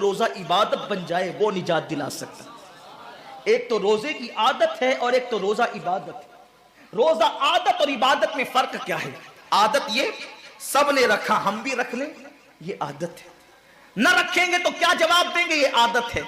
روزہ عبادت بن جائے وہ نجات دلا سکتا. ایک تو روزے کی عادت ہے اور ایک تو روزہ عبادت ہے. روزہ عادت اور عبادت میں فرق کیا ہے؟ عادت یہ سب نے رکھا ہم بھی رکھ لیں، یہ عادت ہے. نہ رکھیں گے تو کیا جواب دیں گے، یہ عادت ہے.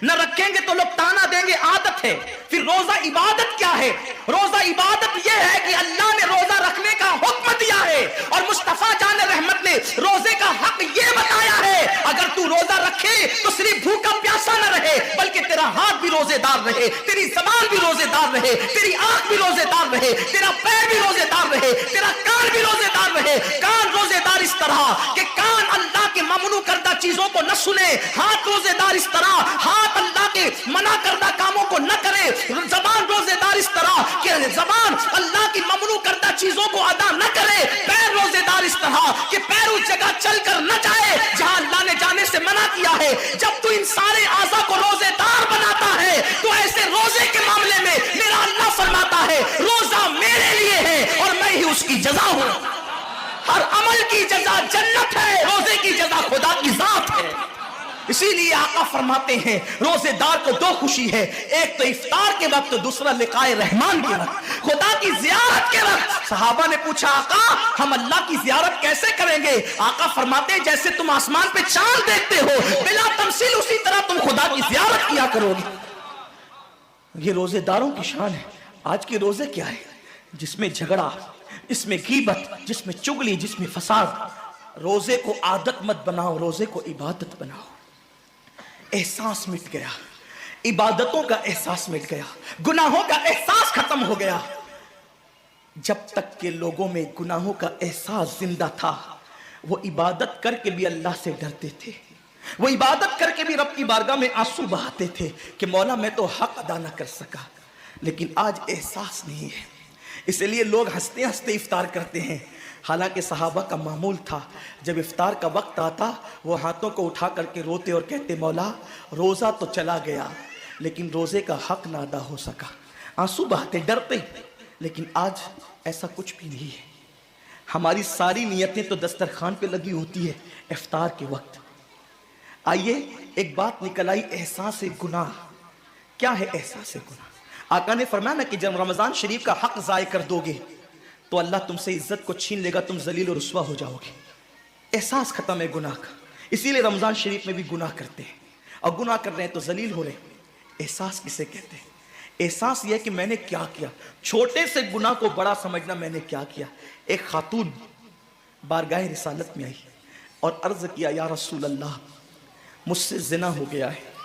نہ رکھیں گے تو لوگ تانا دیں گے، عادت ہے. پھر روزہ عبادت کیا ہے؟ روزہ عبادت یہ ہے کہ اللہ نے روزہ رکھنے کا حکم دیا ہے اور مصطفیٰ جان رحمت نے روزے کا حق یہ بتایا ہے اگر تو روزہ رکھے تو صرف بھوکا پیاسا نہ رہے بلکہ تیرا ہاتھ بھی روزے دار رہے، تیری زبان بھی روزے دار رہے، تیری آنکھ بھی روزے دار رہے، تیرا پیر بھی روزے دار رہے، تیرا کان بھی روزے دار رہے. کان روزے دار اس طرح کہ کان اللہ کے ممنوع کردہ چیزوں کو نہ سنے، ہاتھ روزے دار اس طرح ہاتھ اللہ کے منع کردہ کاموں کو نہ کرے، زبان روزے دار اس طرح کہ زبان اللہ کی ممنوع کردہ چیزوں کو ادا نہ کرے، پیر روزے دار اس طرح کہ پیر اس جگہ چل کر نہ جائے جہاں اللہ نے جانے سے منع کیا ہے. جب تو ان سارے اعضاء کو روزے دار بناتا ہے تو ایسے روزے کے معاملے میں میرا اللہ فرماتا ہے روزہ میرے لیے ہے اور میں ہی اس کی جزا ہوں. ہر عمل کی جزا جنت ہے، روزے کی جزا خدا کی ذات ہے. اسی لیے آقا فرماتے ہیں روزے دار کو دو خوشی ہے، ایک تو افطار کے وقت، دوسرا لقائے رحمان کے وقت، خدا کی زیارت کے وقت. صحابہ نے پوچھا آقا ہم اللہ کی زیارت کیسے کریں گے؟ آقا فرماتے ہیں جیسے تم آسمان پہ چاند دیکھتے ہو بلا تمثیل اسی طرح تم خدا کی زیارت کیا کرو گے. یہ روزے داروں کی شان ہے. آج کے روزے کیا ہے؟ جس میں جھگڑا، جس میں غیبت، جس میں چگلی، جس میں فساد. روزے کو عادت مت بناؤ، روزے کو عبادت بناؤ. احساس مٹ گیا، عبادتوں کا احساس مٹ گیا، گناہوں کا احساس ختم ہو گیا. جب تک کہ لوگوں میں گناہوں کا احساس زندہ تھا وہ عبادت کر کے بھی اللہ سے ڈرتے تھے، وہ عبادت کر کے بھی رب کی بارگاہ میں آنسو بہاتے تھے کہ مولا میں تو حق ادا نہ کر سکا. لیکن آج احساس نہیں ہے، اس لیے لوگ ہنستے ہنستے افطار کرتے ہیں. حالانکہ صحابہ کا معمول تھا جب افطار کا وقت آتا وہ ہاتھوں کو اٹھا کر کے روتے اور کہتے مولا روزہ تو چلا گیا لیکن روزے کا حق نہ ادا ہو سکا. آنسو بہاتے، ڈرتے. لیکن آج ایسا کچھ بھی نہیں ہے. ہماری ساری نیتیں تو دسترخوان پہ لگی ہوتی ہے افطار کے وقت. آئیے ایک بات نکل آئی، احساس گناہ. کیا ہے احساس گناہ؟ آقا نے فرمایا نا کہ جب رمضان شریف کا حق ضائع کر دو گے تو اللہ تم سے عزت کو چھین لے گا، تم ذلیل و رسوا ہو جاؤ گے. احساس ختم ہے گناہ کا. اسی لیے رمضان شریف میں بھی گناہ کرتے ہیں اور گناہ کر رہے ہیں تو ذلیل ہو رہے ہیں. احساس کسے کہتے ہیں؟ احساس یہ ہے کہ میں نے کیا کیا. چھوٹے سے گناہ کو بڑا سمجھنا میں نے کیا کیا. ایک خاتون بارگاہ رسالت میں آئی اور عرض کیا یا رسول اللہ مجھ سے زنا ہو گیا ہے،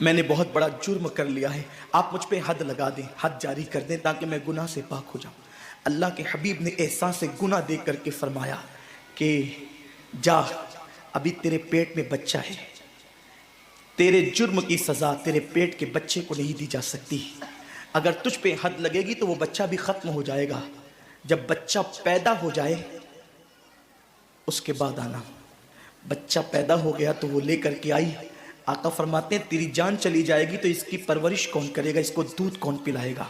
میں نے بہت بڑا جرم کر لیا ہے، آپ مجھ پہ حد لگا دیں، حد جاری کر دیں تاکہ میں گناہ سے پاک ہو جاؤں. اللہ کے حبیب نے احساس گناہ دے کر کے فرمایا کہ جا ابھی تیرے پیٹ میں بچہ ہے، تیرے جرم کی سزا تیرے پیٹ کے بچے کو نہیں دی جا سکتی. اگر تجھ پہ حد لگے گی تو وہ بچہ بھی ختم ہو جائے گا. جب بچہ پیدا ہو جائے اس کے بعد آنا. بچہ پیدا ہو گیا تو وہ لے کر کے آئی. آقا فرماتے ہیں تیری جان چلی جائے گی تو اس کی پرورش کون کرے گا، اس کو دودھ کون پلائے گا؟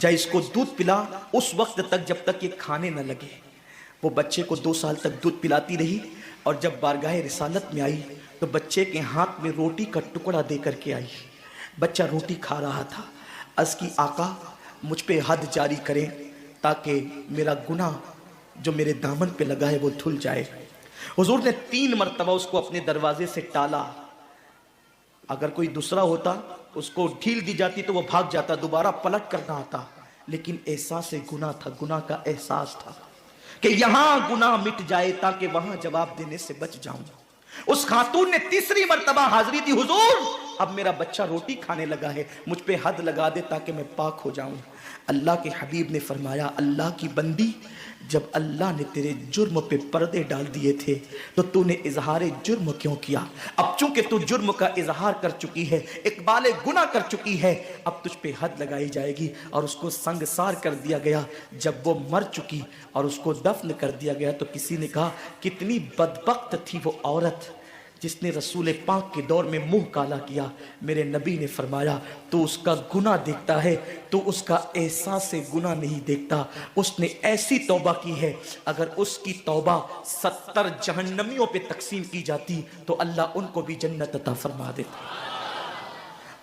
جا اس کو دودھ پلا اس وقت تک جب تک یہ کھانے نہ لگے. وہ بچے کو 2 سال تک دودھ پلاتی رہی اور جب بارگاہ رسالت میں آئی تو بچے کے ہاتھ میں روٹی کا ٹکڑا دے کر کے آئی. بچہ روٹی کھا رہا تھا. عرض کی آقا مجھ پہ حد جاری کریں تاکہ میرا گناہ جو میرے دامن پہ لگا ہے وہ دھل جائے. حضور نے 3 مرتبہ اس کو اپنے دروازے سے ٹالا. اگر کوئی دوسرا ہوتا اس کو ڈھیل دی جاتی تو وہ بھاگ جاتا، دوبارہ پلٹ کرنا آتا. لیکن احساس گناہ تھا، گناہ کا احساس تھا کہ یہاں گناہ مٹ جائے تاکہ وہاں جواب دینے سے بچ جاؤں. اس خاتون نے 3 مرتبہ حاضری دی، حضور اب میرا بچہ روٹی کھانے لگا ہے، مجھ پہ حد لگا دے تاکہ میں پاک ہو جاؤں. اللہ کے حبیب نے فرمایا اللہ کی بندی جب اللہ نے تیرے جرم پہ پردے ڈال دیے تھے تو تو نے اظہار جرم کیوں کیا؟ اب چونکہ تو جرم کا اظہار کر چکی ہے، اقبال گناہ کر چکی ہے، اب تجھ پہ حد لگائی جائے گی. اور اس کو سنگسار کر دیا گیا. جب وہ مر چکی اور اس کو دفن کر دیا گیا تو کسی نے کہا کتنی بدبخت تھی وہ عورت جس نے رسول پاک کے دور میں منہ کالا کیا، میرے نبی نے فرمایا تو اس کا گناہ دیکھتا ہے تو اس کا احساس گناہ نہیں دیکھتا. اس نے ایسی توبہ کی ہے اگر اس کی توبہ 70 جہنمیوں پہ تقسیم کی جاتی تو اللہ ان کو بھی جنت عطا فرما دیتا.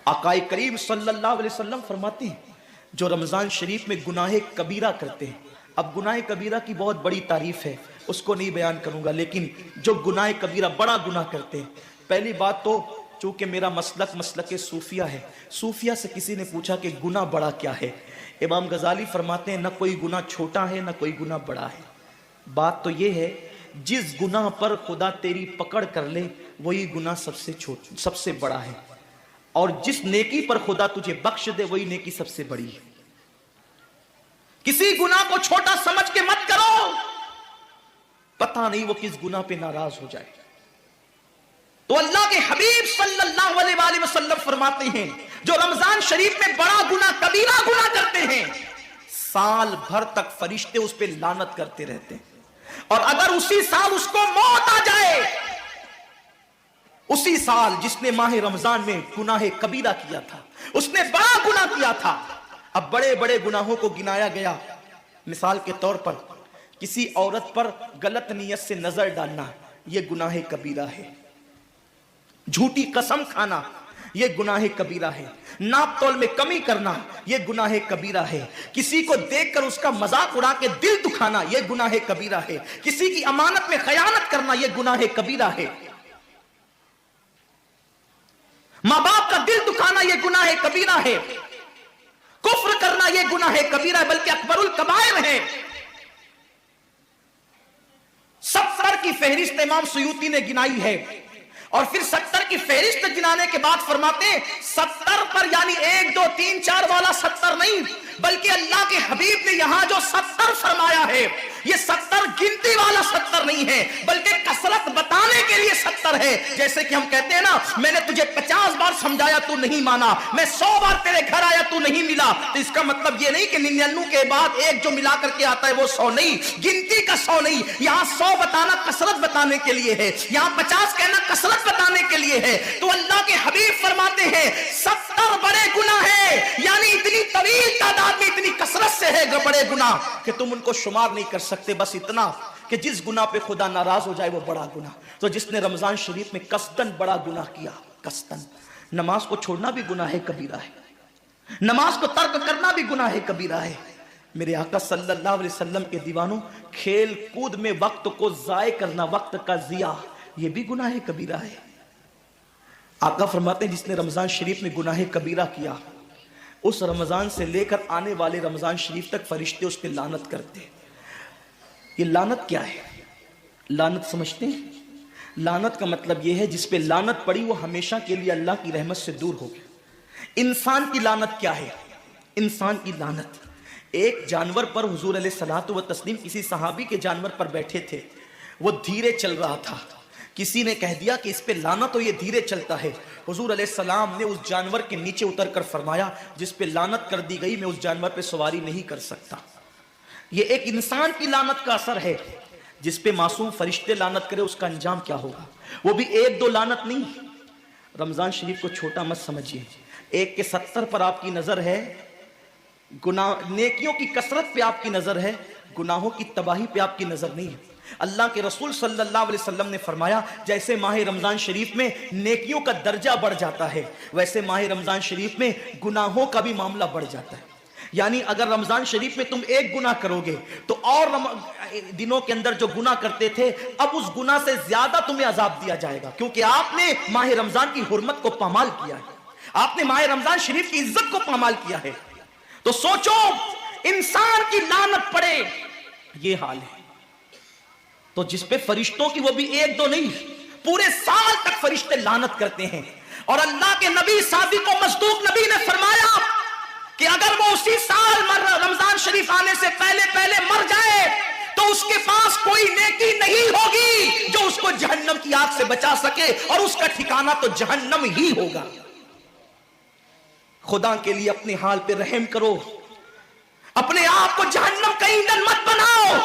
آقا کریم صلی اللہ علیہ وسلم فرماتے ہیں جو رمضان شریف میں گناہ کبیرہ کرتے ہیں. اب گناہ کبیرہ کی بہت بڑی تعریف ہے، اس کو نہیں بیان کروں گا، لیکن جو گناہ کبیرہ بڑا گناہ کرتے ہیں، پہلی بات تو چونکہ میرا مسلک صوفیہ ہے، صوفیہ سے کسی نے پوچھا کہ گناہ بڑا کیا ہے؟ امام غزالی فرماتے ہیں نہ کوئی گناہ چھوٹا ہے نہ کوئی گناہ بڑا ہے. بات تو یہ ہے جس گناہ پر خدا تیری پکڑ کر لے وہی گناہ سب سے بڑا ہے، اور جس نیکی پر خدا تجھے بخش دے وہی نیکی سب سے بڑی ہے. کسی گناہ کو چھوٹا سمجھ کے مت کرو، پتہ نہیں وہ کس گناہ پہ ناراض ہو جائے. تو اللہ کے حبیب صلی اللہ علیہ وآلہ وسلم فرماتے ہیں جو رمضان شریف میں بڑا گناہ کبیرہ گناہ کرتے ہیں سال بھر تک فرشتے اس پہ لعنت کرتے رہتے ہیں، اور اگر اسی سال اس کو موت آ جائے، اسی سال جس نے ماہ رمضان میں گناہ کبیرہ کیا تھا، اس نے بڑا گناہ کیا تھا. اب بڑے بڑے گناہوں کو گنایا گیا. مثال کے طور پر کسی عورت پر غلط نیت سے نظر ڈالنا یہ گناہ کبیرہ ہے. جھوٹی قسم کھانا یہ گناہ کبیرہ ہے. ناپ تول میں کمی کرنا یہ گناہ کبیرہ ہے. کسی کو دیکھ کر اس کا مذاق اڑا کے دل دکھانا یہ گناہ کبیرہ ہے. کسی کی امانت میں خیانت کرنا یہ گناہ کبیرہ ہے. ماں باپ کا دل دکھانا یہ گناہ کبیرہ ہے. کفر کرنا یہ گناہ کبیرہ ہے، بلکہ اکبر الکبائر ہے. 70 کی فہرست امام سیوطی نے گنائی ہے، اور پھر 70 کی فہرست گنانے کے بعد فرماتے ہیں 70 پر یعنی 1 2 3 4 والا 70 نہیں، بلکہ اللہ کے حبیب نے یہاں جو 70 فرمایا ہے یہ 70 گنتی والا 70 نہیں ہے، بلکہ کثرت بتانے کے لیے 70 ہے. جیسے کہ ہم کہتے ہیں نا میں نے تجھے 50 بار سمجھایا تو نہیں مانا، میں 100 بار تیرے گھر آیا تو نہیں ملا، تو اس کا مطلب یہ نہیں کہ 99 کے بعد ایک جو ملا کر کے آتا ہے وہ 100 نہیں، گنتی کا 100 نہیں. یہاں 100 بتانا کثرت بتانے کے لیے ہے، یہاں 50 کہنا کثرت بتانے کے لیے ہے. تو اللہ کے حبیب فرماتے ہیں 70 بڑے گناہ ہیں، یعنی اتنی طویل تعداد میں اتنی کثرت سے ہے بڑے گناہ کہ تم ان کو شمار نہیں کر سکتے. بس اتنا کہ جس گناہ پہ خدا ناراض ہو جائے وہ بڑا گناہ. تو جس نے رمضان شریف میں قصدن بڑا گناہ کیا، قصدن، نماز کو چھوڑنا بھی گناہ کبیرہ ہے، نماز کو ترک کرنا بھی گناہ کبیرہ ہے. میرے آقا صلی اللہ علیہ وسلم کے دیوانوں، کھیل کود میں وقت کو ضائع کرنا، وقت کا ضیاع، یہ بھی گناہ کبیرہ ہے. آقا فرماتے ہیں جس نے رمضان شریف میں گناہ کبیرہ کیا اس رمضان سے لے کر آنے والے رمضان شریف تک فرشتے اس پہ لعنت کرتے. یہ لعنت کیا ہے؟ لعنت سمجھتے ہیں؟ لعنت کا مطلب یہ ہے جس پہ لعنت پڑی وہ ہمیشہ کے لیے اللہ کی رحمت سے دور ہو گیا. انسان کی لعنت کیا ہے؟ انسان کی لعنت، ایک جانور پر حضور علیہ الصلوۃ والتسلیم کسی صحابی کے جانور پر بیٹھے تھے، وہ دھیرے چل رہا تھا، کسی نے کہہ دیا کہ اس پہ لعنت ہو، یہ دھیرے چلتا ہے. حضور علیہ السلام نے اس جانور کے نیچے اتر کر فرمایا جس پہ لعنت کر دی گئی میں اس جانور پہ سواری نہیں کر سکتا. یہ ایک انسان کی لعنت کا اثر ہے. جس پہ معصوم فرشتے لعنت کرے اس کا انجام کیا ہوگا؟ وہ بھی 1 2 لعنت نہیں. رمضان شریف کو چھوٹا مت سمجھیے. 1 کے 70 پر آپ کی نظر ہے، گناہ نیکیوں کی کثرت پہ آپ کی نظر ہے، گناہوں کی تباہی پہ آپ کی نظر نہیں ہے. اللہ کے رسول صلی اللہ علیہ وسلم نے فرمایا جیسے ماہ رمضان شریف میں نیکیوں کا درجہ بڑھ جاتا ہے ویسے ماہ رمضان شریف میں گناہوں کا بھی معاملہ بڑھ جاتا ہے. یعنی اگر رمضان شریف میں تم 1 گناہ کرو گے تو اور دنوں کے اندر جو گناہ کرتے تھے اب اس گناہ سے زیادہ تمہیں عذاب دیا جائے گا، کیونکہ آپ نے ماہ رمضان کی حرمت کو پامال کیا ہے، آپ نے ماہ رمضان شریف کی عزت کو پامال کیا ہے. تو سوچو انسان کی لعنت پڑے یہ حال ہے. تو جس پہ فرشتوں کی وہ بھی 1 2 نہیں، پورے سال تک فرشتے لعنت کرتے ہیں. اور اللہ کے نبی صادق و مصدوق نبی نے فرمایا کہ اگر وہ اسی سال رمضان شریف آنے سے پہلے مر جائے تو اس کے پاس کوئی نیکی نہیں ہوگی جو اس کو جہنم کی آگ سے بچا سکے، اور اس کا ٹھکانہ تو جہنم ہی ہوگا. خدا کے لیے اپنے حال پہ رحم کرو، اپنے آپ کو جہنم کا ایندھن مت بناؤ.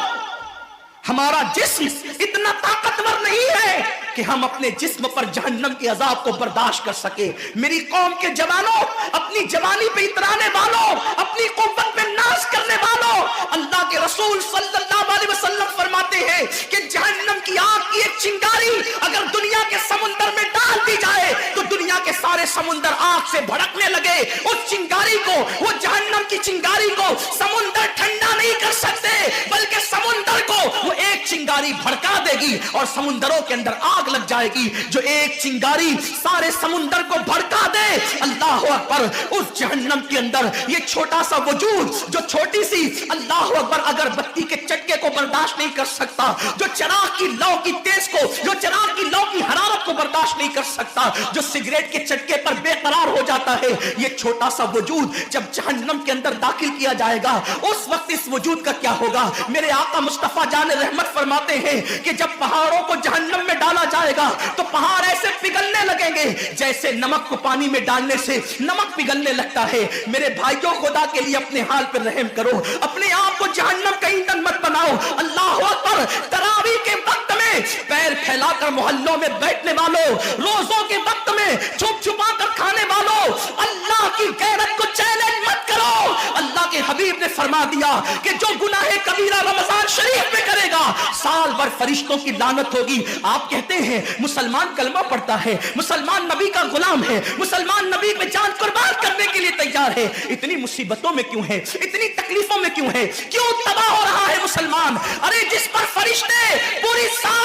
ہمارا جسم اتنا طاقتور نہیں ہے کہ ہم اپنے جسم پر جہنم کے عذاب کو برداشت کر سکے۔ میری قوم کے جوانوں، اپنی جوانی پہ اترانے والوں، اپنی قوت پہ ناز کرنے والوں، اللہ کے رسول صلی اللہ علیہ وسلم فرماتے ہیں کہ جہنم کی آگ کی ایک چنگاری اگر دنیا کے سمندر میں ڈال دی جائے تو دنیا کے سارے سمندر آگ سے بھڑکنے لگے۔ اس چنگاری کو، وہ جہنم کی چنگاری کو سمندر ٹھنڈا نہیں کر سکتے، بلکہ سمندر کو وہ ایک چنگاری بھڑکا دے گی اور سمندروں کے اندر آگ لگ جائے گی۔ جو ایک چنگاری سارے سمندر کو بھڑکا دے، اللہ اکبر، اس جہنم کے اندر یہ چھوٹا سا وجود جو چھوٹی سی، اللہ اکبر، اگر بتی کے چٹکے کو برداشت نہیں کر سکتا، جو چراغ کی لو کی تیز کو، جو چراغ کی لو کی حرارت کو برداشت نہیں کر سکتا، جو سگریٹ کے چٹکے پر بے قرار ہو جاتا ہے، یہ چھوٹا سا وجود جب جہنم کے اندر داخل کیا جائے گا اس وقت اس وجود کا کیا ہوگا؟ میرے آقا مصطفیٰ جان رحمت فرماتے ہیں کہ جب پہاڑوں کو جہنم میں ڈالا جائے گا تو پہاڑ ایسے پگھلنے لگیں گے جیسے نمک کو پانی میں ڈالنے سے نمک پگھلنے لگتا ہے۔ میرے بھائیوں، خدا کے لیے اپنے حال پر رحم کرو، اپنے آپ کو جہنم کا ایندھن مت بناؤ۔ اللہ اکبر، تراویح کے وقت میں پیر پھیلا کر محلوں میں بیٹھنے والوں، روزوں کے وقت میں چھپ چھپا کر کھانے والوں، اللہ کی غیرت کو چیلنج مت کرو۔ اللہ کے حبیب نے فرما دیا کہ جو گناہ کبیرہ رمضان شریف میں کرے گا سال بھر فرشتوں کی لعنت ہوگی۔ آپ کہتے ہیں مسلمان کلمہ پڑھتا ہے، مسلمان نبی کا غلام ہے، مسلمان نبی پہ جان قربان کرنے کے لیے تیار ہے، اتنی مصیبتوں میں کیوں ہے، اتنی تکلیفوں میں کیوں ہے، کیوں تباہ ہو رہا ہے مسلمان؟ ارے جس پر فرشتے پوری سال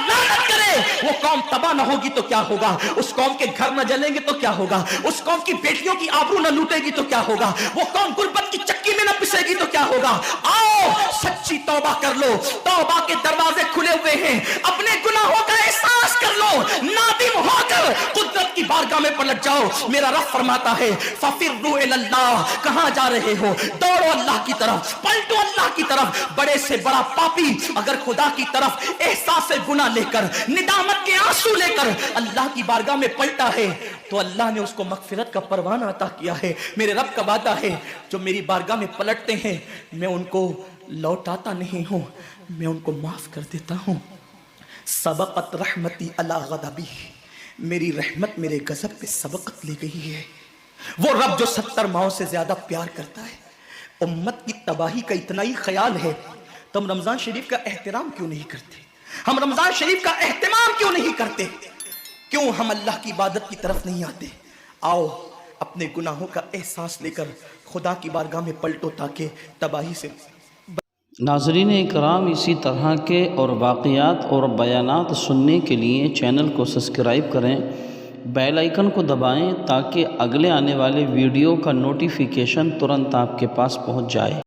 لعنت کرے وہ قوم تباہ نہ ہوگی تو کیا ہوگا؟ اس قوم کے گھر نہ جلیں گے تو کیا ہوگا؟ اس قوم کی بیٹیوں کی آبرو نہ لوٹے گی تو کیا ہوگا؟ وہ قوم غربت کی چکی میں نہ پسے گی تو کیا ہوگا؟ آؤ سچی توبہ کر لو، توبہ کے دروازے کھلے ہوئے ہیں، اپنے گناہوں کا احساس کر لو، نادم ہو کر قدرت کی بارگاہ میں پلٹ جاؤ۔ میرا رب فرماتا ہے فَفِرُّوا إِلَى اللَّهِ، کہاں جا رہے ہو؟ دوڑو اللہ کی طرف، پلٹو اللہ کی طرف۔ بڑے سے بڑا پاپی اگر خدا کی طرف احساس گناہ لے کر، ندامت کے آنسو لے کر اللہ کی بارگاہ میں پلٹا ہے تو اللہ نے اس کو مغفرت کا پروانہ عطا کیا ہے۔ میرے رب کا وعدہ ہے جو میری بارگاہ میں پلٹتے ہیں میں ان کو لوٹاتا نہیں ہوں، میں ان کو معاف کر دیتا ہوں۔ سبقت رحمتی علی غضبی، میری رحمت میرے غضب پہ سبقت لے گئی ہے۔ وہ رب جو 70 ماؤں سے زیادہ پیار کرتا ہے، امت کی تباہی کا اتنا ہی خیال ہے تو ہم رمضان شریف کا احترام کیوں نہیں کرتے؟ ہم رمضان شریف کا اہتمام کیوں نہیں کرتے؟ کیوں ہم اللہ کی عبادت کی طرف نہیں آتے؟ آؤ اپنے گناہوں کا احساس لے کر خدا کی بارگاہ میں پلٹو تاکہ تباہی سے۔ ناظرین اکرام، اسی طرح کے اور واقعات اور بیانات سننے کے لیے چینل کو سبسکرائب کریں، بیل آئیکن کو دبائیں تاکہ اگلے آنے والے ویڈیو کا نوٹیفیکیشن ترنت آپ کے پاس پہنچ جائے۔